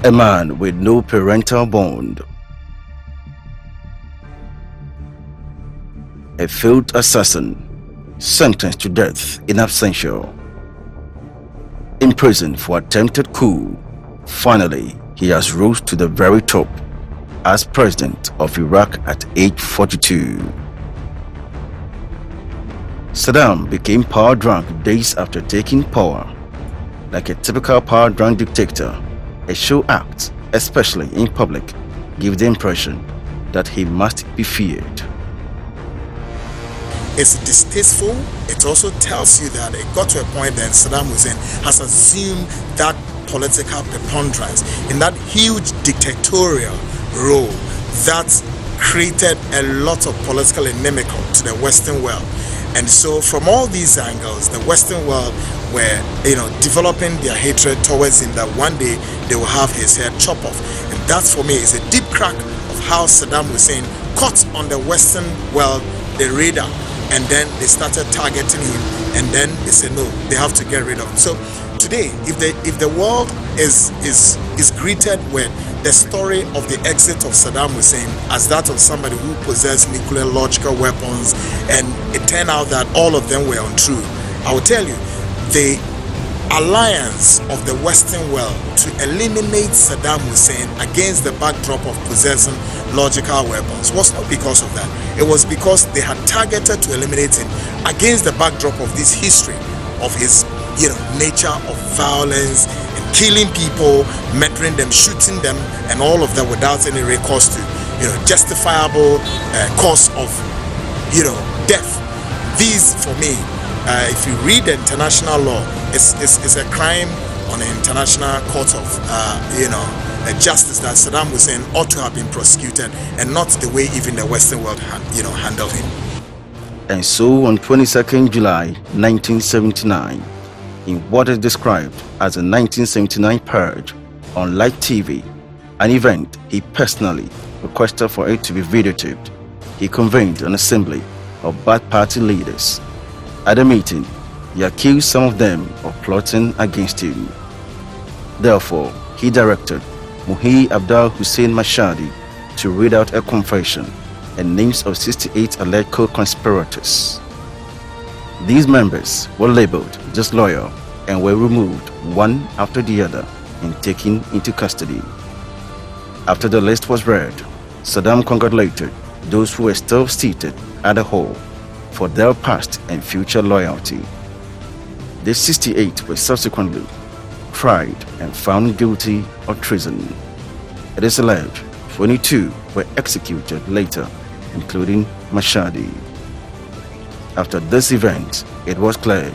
A man with no parental bond. A failed assassin, sentenced to death in absentia. Imprisoned for attempted coup, finally he has rose to the very top as president of Iraq at age 42. Saddam became power drunk days after taking power. Like a typical power drunk dictator, a show act, especially in public, gives the impression that he must be feared. It's distasteful. It also tells you that it got to a point that Saddam Hussein has assumed that political preponderance in that huge dictatorial role that created a lot of political inimical to the Western world. And so from all these angles, the Western world were, developing their hatred towards him, that one day they will have his head chopped off. And that for me is a deep crack of how Saddam Hussein caught on the Western world the radar, and then they started targeting him, and then they said no, they have to get rid of him. So today, if the world is greeted with the story of the exit of Saddam Hussein as that of somebody who possessed nuclear-logical weapons, and it turned out that all of them were untrue, I will tell you, the alliance of the Western world to eliminate Saddam Hussein against the backdrop of possessing logical weapons was not because of that. It was because they had targeted to eliminate him against the backdrop of this history of his nature of violence and killing people, murdering them, shooting them, and all of that without any recourse to justifiable cause of death. These, for me, if you read the international law, it's a crime on the international court of justice that Saddam Hussein ought to have been prosecuted, and not the way even the Western world handled him. And so on 22nd July 1979, in what is described as a 1979 purge on live TV, an event he personally requested for it to be videotaped, he convened an assembly of Ba'ath Party leaders. At the meeting, he accused some of them of plotting against him. Therefore, he directed Muhi Abdul Hussein Mashhadi to read out a confession and names of 68 alleged co-conspirators. These members were labeled disloyal and were removed one after the other and taken into custody. After the list was read, Saddam congratulated those who were still seated at the hall for their past and future loyalty. The 68 were subsequently tried and found guilty of treason. It is alleged 22 were executed later, including Mashhadi. After this event, it was clear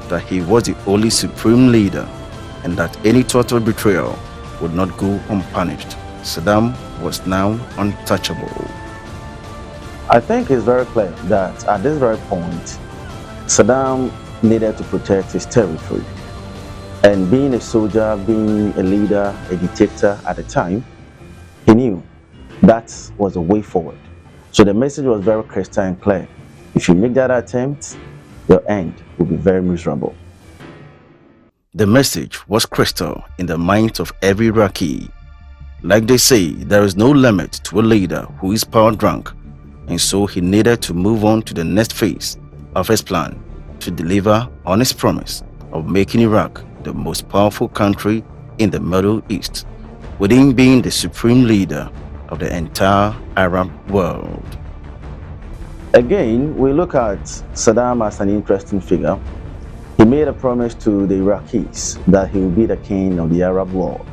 that he was the only supreme leader and that any total betrayal would not go unpunished. Saddam was now untouchable. I think it's very clear that at this very point, Saddam needed to protect his territory. And being a soldier, being a leader, a dictator at the time, he knew that was the way forward. So the message was very crystal and clear. If you make that attempt, your end will be very miserable. The message was crystal in the minds of every Iraqi. Like they say, there is no limit to a leader who is power drunk, and so he needed to move on to the next phase of his plan to deliver on his promise of making Iraq the most powerful country in the Middle East, with him being the supreme leader of the entire Arab world. Again, we look at Saddam as an interesting figure. He made a promise to the Iraqis that he will be the king of the Arab world.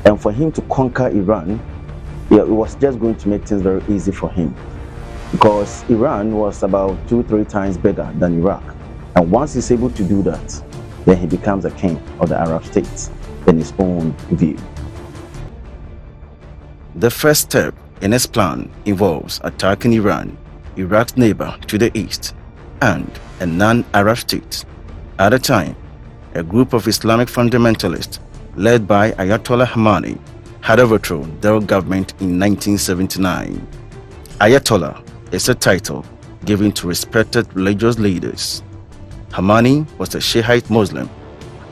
And for him to conquer Iran, it was just going to make things very easy for him, because Iran was about 2-3 times bigger than Iraq. And once he's able to do that, then he becomes a king of the Arab states in his own view. The first step in his plan involves attacking Iran, Iraq's neighbor to the east, and a non-Arab state. At the time, a group of Islamic fundamentalists led by Ayatollah Khamenei had overthrown their government in 1979. Ayatollah is a title given to respected religious leaders. Khamenei was a Shiite Muslim,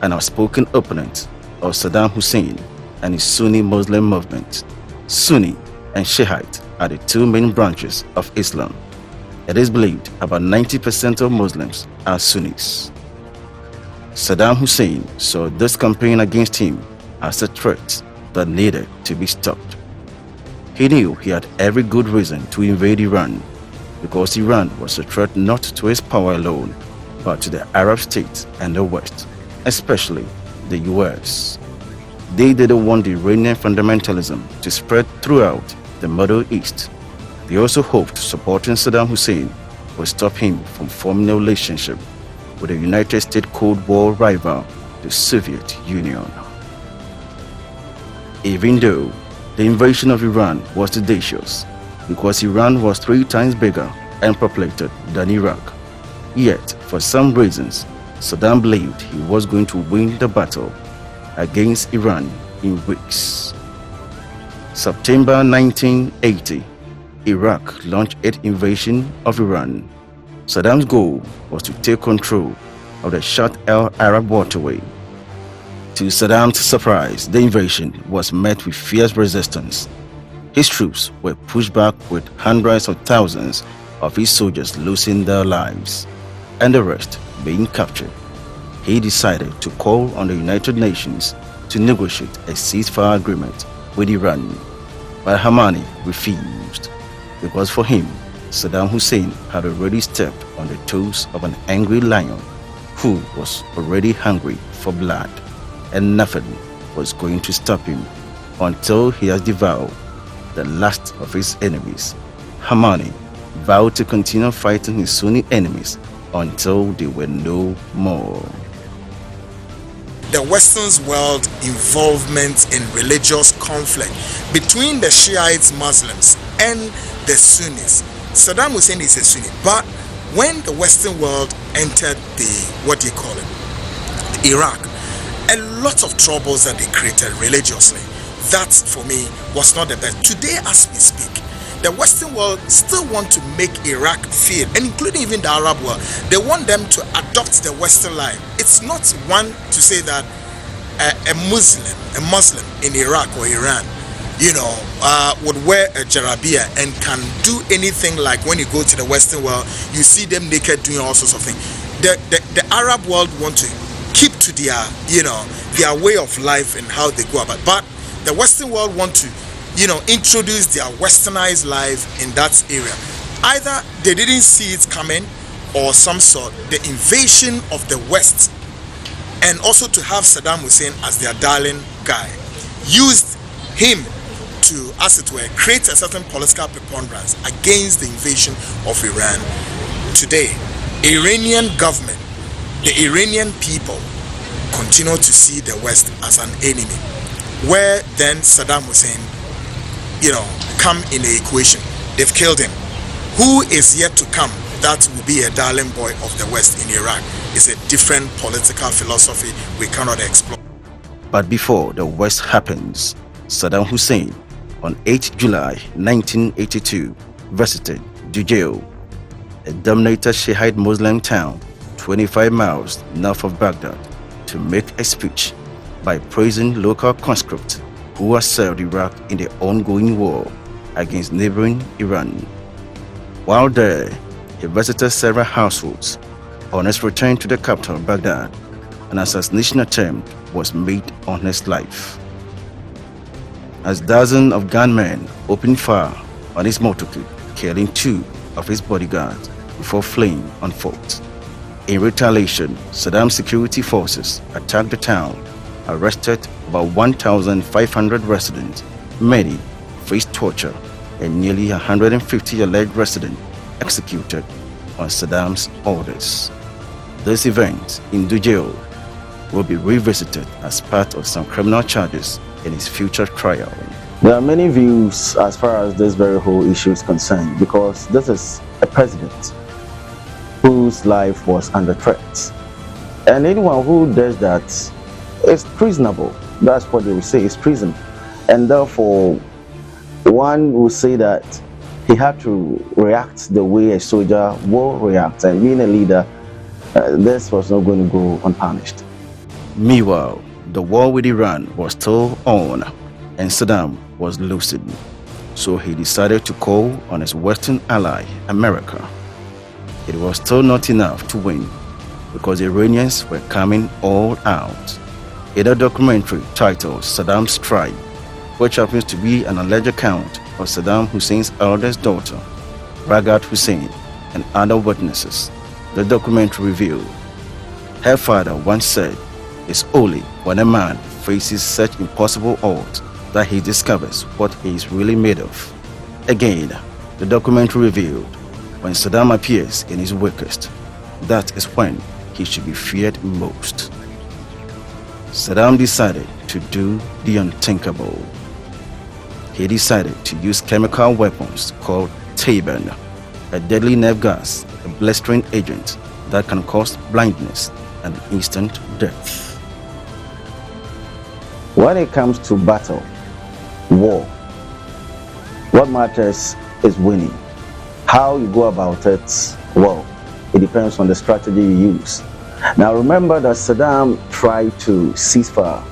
an outspoken opponent of Saddam Hussein, and his Sunni Muslim movement. Sunni and Shiite are the two main branches of Islam. It is believed about 90% of Muslims are Sunnis. Saddam Hussein saw this campaign against him as a threat that needed to be stopped. He knew he had every good reason to invade Iran, because Iran was a threat not to his power alone, but to the Arab states and the West, especially the US. They didn't want the Iranian fundamentalism to spread throughout the Middle East. They also hoped supporting Saddam Hussein would stop him from forming a relationship with the United States Cold War rival, the Soviet Union. Even though the invasion of Iran was audacious, because Iran was 3 times bigger and populated than Iraq, yet for some reasons Saddam believed he was going to win the battle against Iran in weeks. September 1980, Iraq launched its invasion of Iran. Saddam's goal was to take control of the Shatt el-Arab waterway. To Saddam's surprise, the invasion was met with fierce resistance. His troops were pushed back with hundreds of thousands of his soldiers losing their lives, and the rest being captured. He decided to call on the United Nations to negotiate a ceasefire agreement with Iran, but Khamenei refused, because for him, Saddam Hussein had already stepped on the toes of an angry lion who was already hungry for blood, and nothing was going to stop him until he has devoured the last of his enemies. Khamenei vowed to continue fighting his Sunni enemies until they were no more. The Western world involvement in religious conflict between the Shiites, Muslims, and the Sunnis. Saddam Hussein is a Sunni, but when the Western world entered Iraq, a lot of troubles that they created religiously. That, for me, was not the best. Today, as we speak, the Western world still want to make Iraq feel, and including even the Arab world, they want them to adopt the Western life. It's not one to say that a Muslim in Iraq or Iran, would wear a jarabia and can do anything like when you go to the Western world, you see them naked doing all sorts of things. The Arab world want to keep to their way of life and how they go about. But the Western world want to, introduce their westernized life in that area. Either they didn't see it coming, or some sort, the invasion of the West, and also to have Saddam Hussein as their darling guy, used him to, as it were, create a certain political preponderance against the invasion of Iran. Today, Iranian government, the Iranian people continue to see the West as an enemy, where then Saddam Hussein, come in the equation. They've killed him. Who is yet to come that will be a darling boy of the West in Iraq is a different political philosophy we cannot explore. But before the West happens, Saddam Hussein, on 8 July 1982, visited Dujail, a dominated Shiite Muslim town 25 miles north of Baghdad, to make a speech by praising local conscripts who had served Iraq in the ongoing war against neighboring Iran. While there, he visited several households. On his return to the capital, Baghdad, an assassination attempt was made on his life, as dozens of gunmen opened fire on his motorcade, killing 2 of his bodyguards before fleeing on foot. In retaliation, Saddam's security forces attacked the town, arrested about 1,500 residents. Many faced torture, and nearly 150 alleged residents executed on Saddam's orders. This event in Dujail will be revisited as part of some criminal charges in his future trial. There are many views as far as this very whole issue is concerned, because this is a president whose life was under threat. And anyone who does that is treasonable. That's what they will say, is treason. And therefore, one will say that he had to react the way a soldier will react, and being a leader, this was not going to go unpunished. Meanwhile, The war with Iran was still on, and Saddam was losing. So he decided to call on his Western ally, America. It was still not enough to win, because the Iranians were coming all out. In a documentary titled Saddam's Strike, which happens to be an alleged account of Saddam Hussein's eldest daughter, Ragat Hussein, and other witnesses, the documentary revealed her father once said, "It's only when a man faces such impossible odds that he discovers what he is really made of." Again, the documentary revealed when Saddam appears in his weakest, that is when he should be feared most. Saddam decided to do the unthinkable. He decided to use chemical weapons called Taban, a deadly nerve gas, a blistering agent that can cause blindness and instant death. When it comes to battle, war, what matters is winning. How you go about it, well, it depends on the strategy you use. Now remember that Saddam tried to cease fire.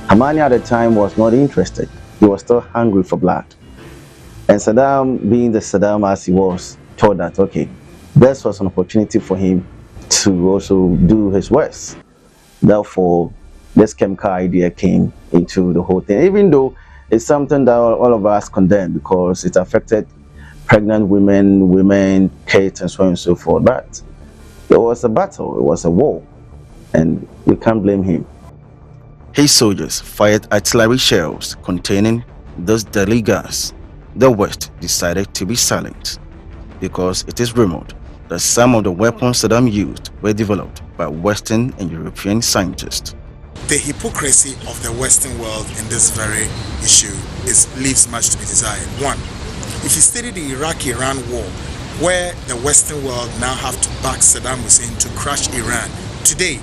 Hamani at the time was not interested. He was still hungry for blood. And Saddam, being the Saddam as he was, thought that, okay, this was an opportunity for him to also do his worst. Therefore, this chemical idea came into the whole thing, even though it's something that all of us condemn because it affected pregnant women, kids, and so on and so forth. But it was a battle, it was a war, and you can't blame him. His soldiers fired artillery shells containing this deadly gas. The West decided to be silent because it is rumored that some of the weapons Saddam used were developed by Western and European scientists. The hypocrisy of the Western world in this very issue leaves much to be desired. One, if you study the Iraq-Iran war, where the Western world now have to back Saddam Hussein to crush Iran, today,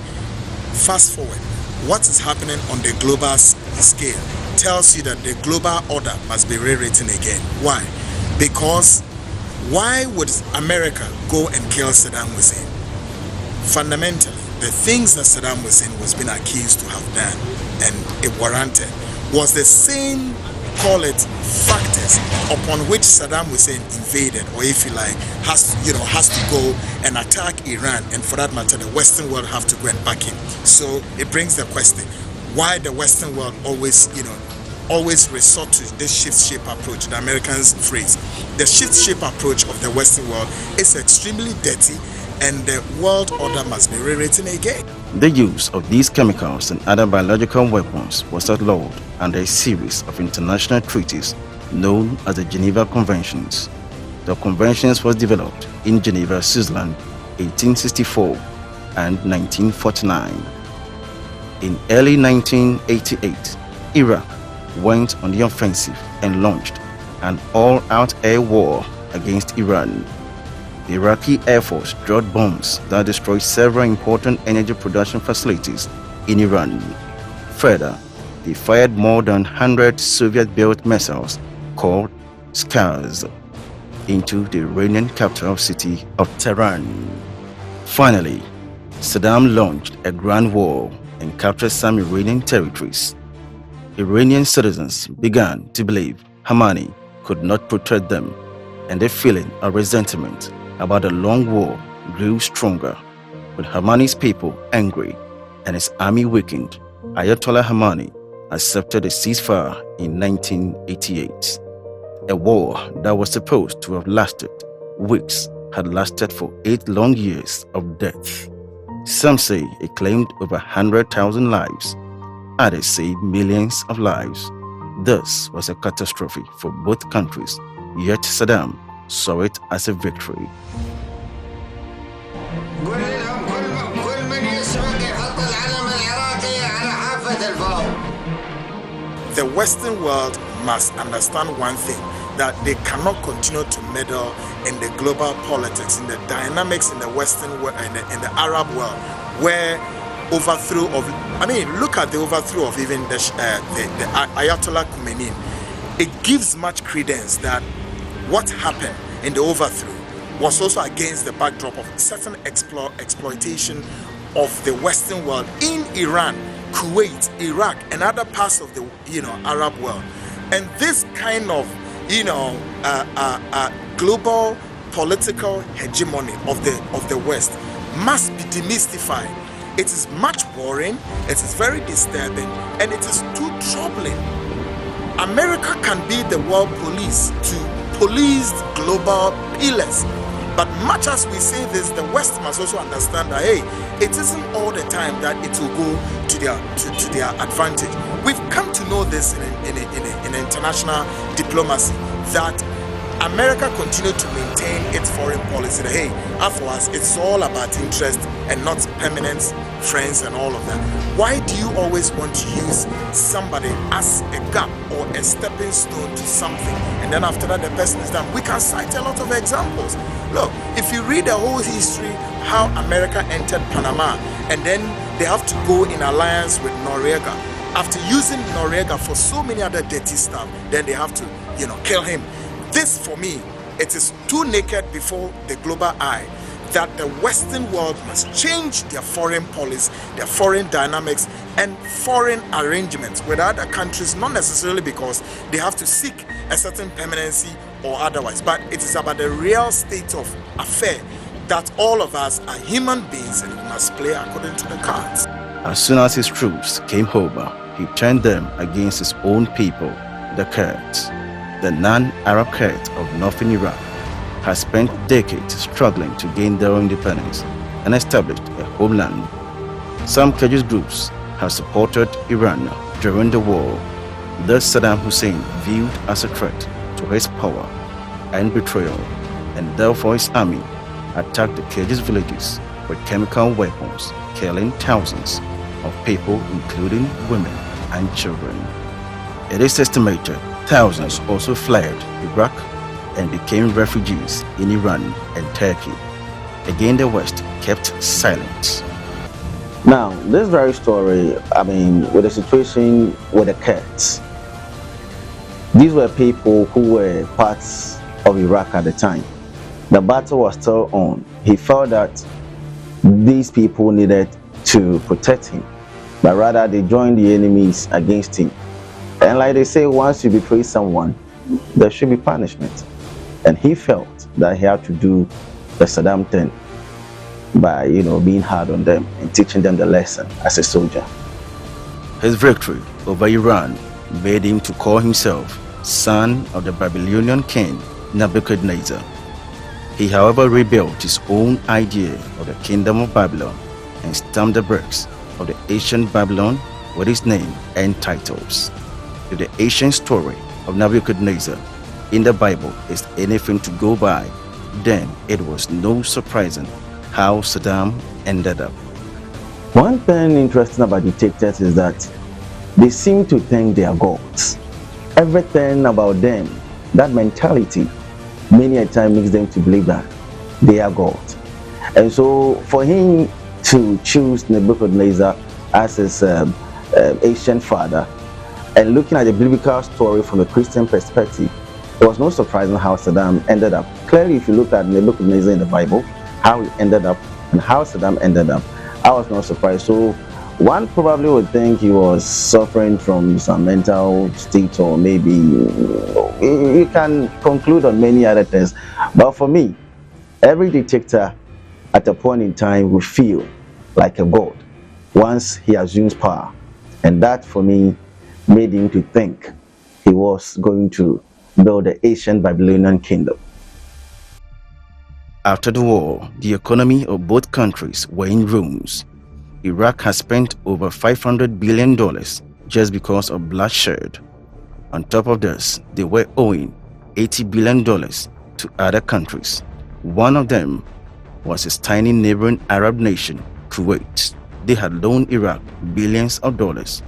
fast forward, what is happening on the global scale tells you that the global order must be rewritten again. Why? Because why would America go and kill Saddam Hussein? Fundamentally, the things that Saddam Hussein was being accused to have done and it warranted was the same, call it, factors upon which Saddam Hussein invaded, or if you like, has to go and attack Iran, and for that matter, the Western world have to go and back him. So it brings the question, why the Western world always resort to this shift-shape approach, the Americans phrase. The shift-shape approach of the Western world is extremely dirty, and the world order must be rewritten again. The use of these chemicals and other biological weapons was outlawed under a series of international treaties known as the Geneva Conventions. The conventions was developed in Geneva, Switzerland, 1864 and 1949. In early 1988, Iraq went on the offensive and launched an all-out air war against Iran. The Iraqi Air Force dropped bombs that destroyed several important energy production facilities in Iran. Further, they fired more than 100 Soviet-built missiles called Scars into the Iranian capital city of Tehran. Finally, Saddam launched a grand war and captured some Iranian territories. Iranian citizens began to believe Hamani could not protect them, and the feeling of resentment about the long war grew stronger. With Hamani's people angry and his army weakened, Ayatollah Hamani accepted a ceasefire in 1988. A war that was supposed to have lasted weeks had lasted for 8 long years of death. Some say it claimed over 100,000 lives. Others say millions of lives. This was a catastrophe for both countries, yet Saddam saw it as a victory. The Western world must understand one thing, that they cannot continue to meddle in the global politics, in the dynamics in the Western world, in the Arab world, where look at the overthrow of even the Ayatollah Khomeini. It gives much credence that what happened in the overthrow was also against the backdrop of certain exploitation of the Western world in Iran Kuwait, Iraq, and other parts of the Arab world. And this kind of global political hegemony of the West must be demystified. It is much boring, it is very disturbing, and it is too troubling. America can be the world police to police global pillars. But much as we say this, the West must also understand that, hey, it isn't all the time that it will go to their advantage. We've come to know this in international diplomacy, that America continued to maintain its foreign policy. That, hey, after us, it's all about interest and not permanent friends and all of that. Why do you always want to use somebody as a gap or a stepping stone to something, and then after that the person is done? We can cite a lot of examples. Look, if you read the whole history, how America entered Panama, and then they have to go in alliance with Noriega. After using Noriega for so many other dirty stuff, then they have to, kill him. This, for me, it is too naked before the global eye that the Western world must change their foreign policy, their foreign dynamics, and foreign arrangements with other countries, not necessarily because they have to seek a certain permanency or otherwise, but it is about the real state of affair that all of us are human beings and we must play according to the cards. As soon as his troops came over, he turned them against his own people, the Kurds. The non-Arab Kurds of northern Iraq has spent decades struggling to gain their independence and established a homeland. Some Kurdish groups have supported Iran during the war, thus Saddam Hussein viewed as a threat to his power and betrayal, and therefore his army attacked the Kurdish villages with chemical weapons, killing thousands of people, including women and children. It is estimated thousands also fled Iraq and became refugees in Iran and Turkey. Again, the West kept silent. Now, this very story, with the situation with the Kurds, these were people who were parts of Iraq at the time. The battle was still on. He felt that these people needed to protect him, but rather they joined the enemies against him. And like they say, once you betray someone, there should be punishment. And he felt that he had to do the Saddam thing by, being hard on them and teaching them the lesson as a soldier. His victory over Iran made him to call himself son of the Babylonian king Nebuchadnezzar. He, however, rebuilt his own idea of the kingdom of Babylon and stamped the bricks of the ancient Babylon with his name and titles. If the ancient story of Nebuchadnezzar in the Bible is anything to go by, then it was no surprising how Saddam ended up. One thing interesting about dictators is that they seem to think they are gods. Everything about them, that mentality, many a time makes them to believe that they are gods. And so for him to choose Nebuchadnezzar as his ancient father, and looking at the biblical story from a Christian perspective, it was no surprising how Saddam ended up. Clearly, if you look at Nebuchadnezzar in the Bible, how he ended up and how Saddam ended up, I was not surprised. So one probably would think he was suffering from some mental state, or maybe you can conclude on many other things. But for me, every dictator at a point in time will feel like a god once he assumes power. And that, for me, made him to think he was going to build the ancient Babylonian kingdom. After the war, the economy of both countries were in ruins. Iraq has spent over $500 billion just because of bloodshed. On top of this, they were owing $80 billion to other countries. One of them was its tiny neighboring Arab nation, Kuwait. They had loaned Iraq billions of dollars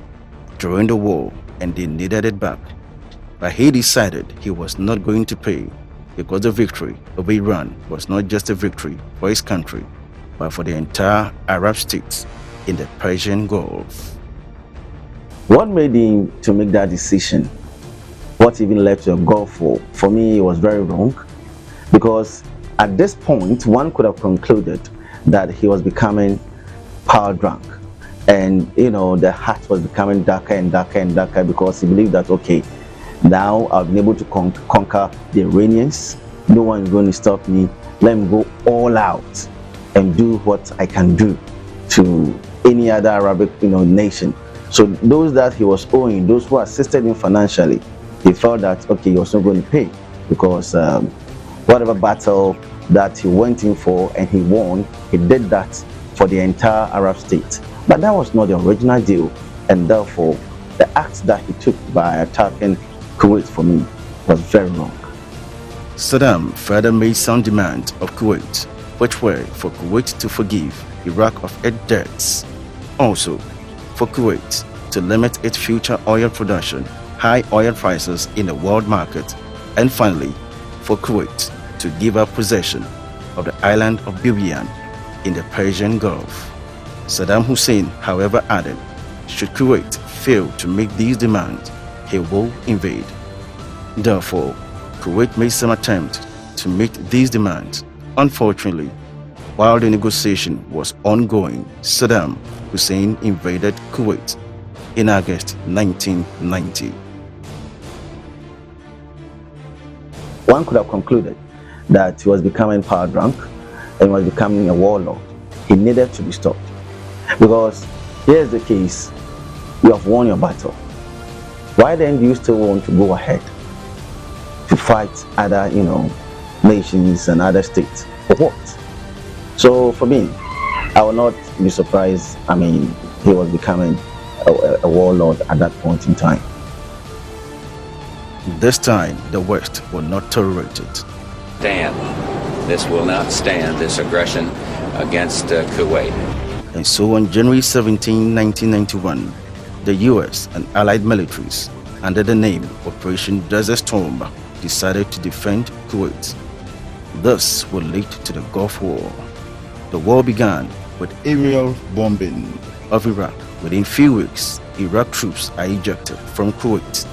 during the war, and they needed it back. But he decided he was not going to pay, because the victory over Iran was not just a victory for his country, but for the entire Arab states in the Persian Gulf. What made him to make that decision? What even led to a Gulf War? For me, it was very wrong, because at this point, one could have concluded that he was becoming power drunk. And the heart was becoming darker and darker and darker, because he believed that, okay, now I've been able to conquer the Iranians. No one's going to stop me. Let me go all out and do what I can do to any other Arabic nation. So those that he was owing, those who assisted him financially, he felt that, okay, he was not going to pay, because whatever battle that he went in for and he won, he did that for the entire Arab state. But that was not the original deal, and therefore the act that he took by attacking Kuwait, for me, was very wrong. Saddam further made some demands of Kuwait, which were for Kuwait to forgive Iraq of its debts, also for Kuwait to limit its future oil production, high oil prices in the world market, and finally for Kuwait to give up possession of the island of Bibian in the Persian Gulf. Saddam Hussein, however, added, should Kuwait fail to meet these demands, he will invade. Therefore, Kuwait made some attempt to meet these demands. Unfortunately, while the negotiation was ongoing, Saddam Hussein invaded Kuwait in August 1990. One could have concluded that he was becoming power drunk and was becoming a warlord. He needed to be stopped. Because here's the case: you have won your battle. Why then do you still want to go ahead to fight other, nations and other states? For what? So for me, I will not be surprised. He was becoming a warlord at that point in time. This time, the West will not tolerate it. This will not stand, this aggression against Kuwait. And so on January 17, 1991, the US and allied militaries, under the name Operation Desert Storm, decided to defend Kuwait. This would lead to the Gulf War. The war began with aerial bombing of Iraq. Within few weeks, Iraq troops are ejected from Kuwait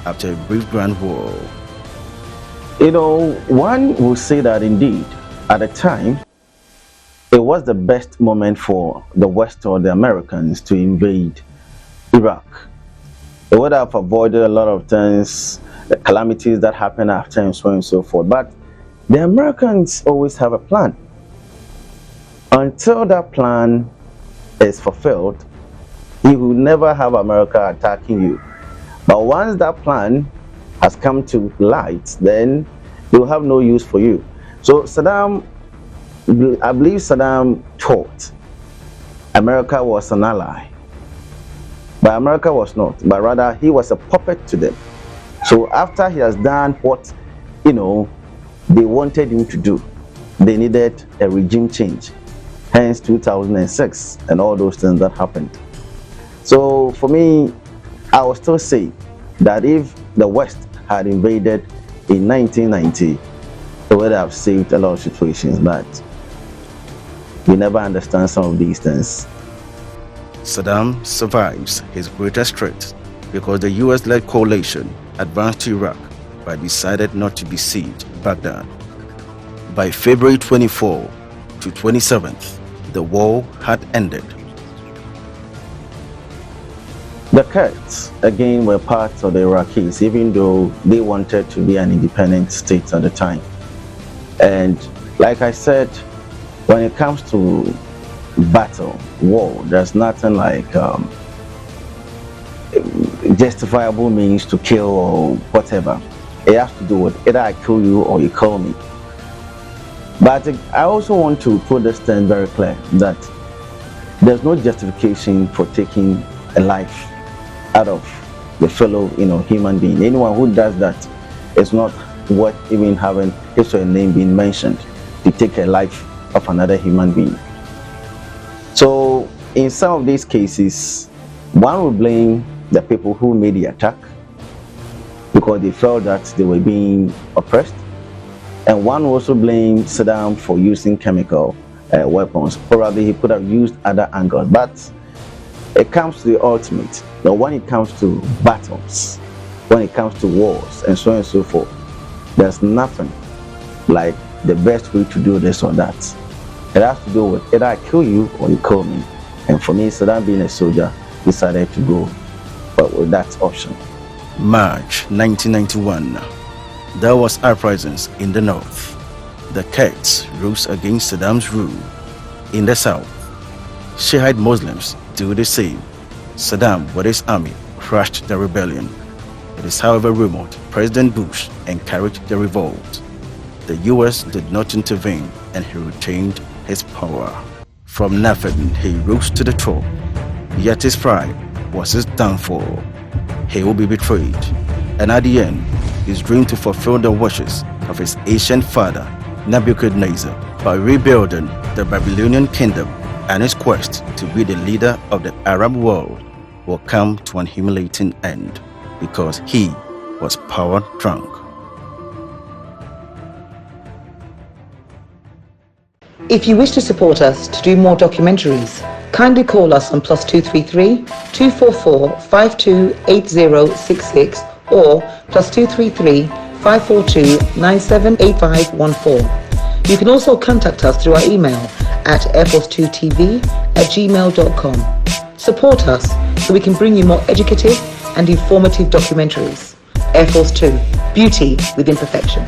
after a brief ground war. One will say that indeed, at the time, it was the best moment for the West or the Americans to invade Iraq. They would have avoided a lot of things, the calamities that happened after, and so on and so forth. But the Americans always have a plan. Until that plan is fulfilled, you will never have America attacking you. But once that plan has come to light, then they will have no use for you. So I believe Saddam thought America was an ally, but America was not, but rather he was a puppet to them. So after he has done what they wanted him to do, they needed a regime change, hence 2006 and all those things that happened. So for me, I will still say that if the West had invaded in 1990, it would have saved a lot of situations, but we never understand some of these things. Saddam survives his greatest threat because the US-led coalition advanced to Iraq but decided not to besiege Baghdad. By February 24 to 27th, the war had ended. The Kurds, again, were part of the Iraqis, even though they wanted to be an independent state at the time. And like I said, when it comes to battle, war, there's nothing like justifiable means to kill or whatever. It has to do with either I kill you or you kill me. But I also want to put this thing very clear that there's no justification for taking a life out of the fellow human being. Anyone who does that is not worth even having his or her name being mentioned, to take a life of another human being. So in some of these cases, one will blame the people who made the attack because they felt that they were being oppressed, and one will also blame Saddam for using chemical weapons. Probably he could have used other angles, but it comes to the ultimate. Now when it comes to battles, when it comes to wars and so on and so forth, there's nothing like the best way to do this or that. It has to do with either I kill you or you kill me. And for me, Saddam being a soldier, decided to go with that option. March 1991. There was uprisings in the north. The Kurds rose against Saddam's rule. In the south, Shiite Muslims do the same. Saddam with his army crushed the rebellion. It is however rumored President Bush encouraged the revolt. The US did not intervene and he retained his power. From nothing he rose to the top, yet his pride was his downfall. He will be betrayed, and at the end, his dream to fulfill the wishes of his ancient father Nebuchadnezzar by rebuilding the Babylonian kingdom and his quest to be the leader of the Arab world will come to an humiliating end because he was power drunk. If you wish to support us to do more documentaries, kindly call us on +233 244 528066 or +233 542 978514. You can also contact us through our email at airforce2tv@gmail.com. Support us so we can bring you more educative and informative documentaries. Air Force 2, beauty with imperfection.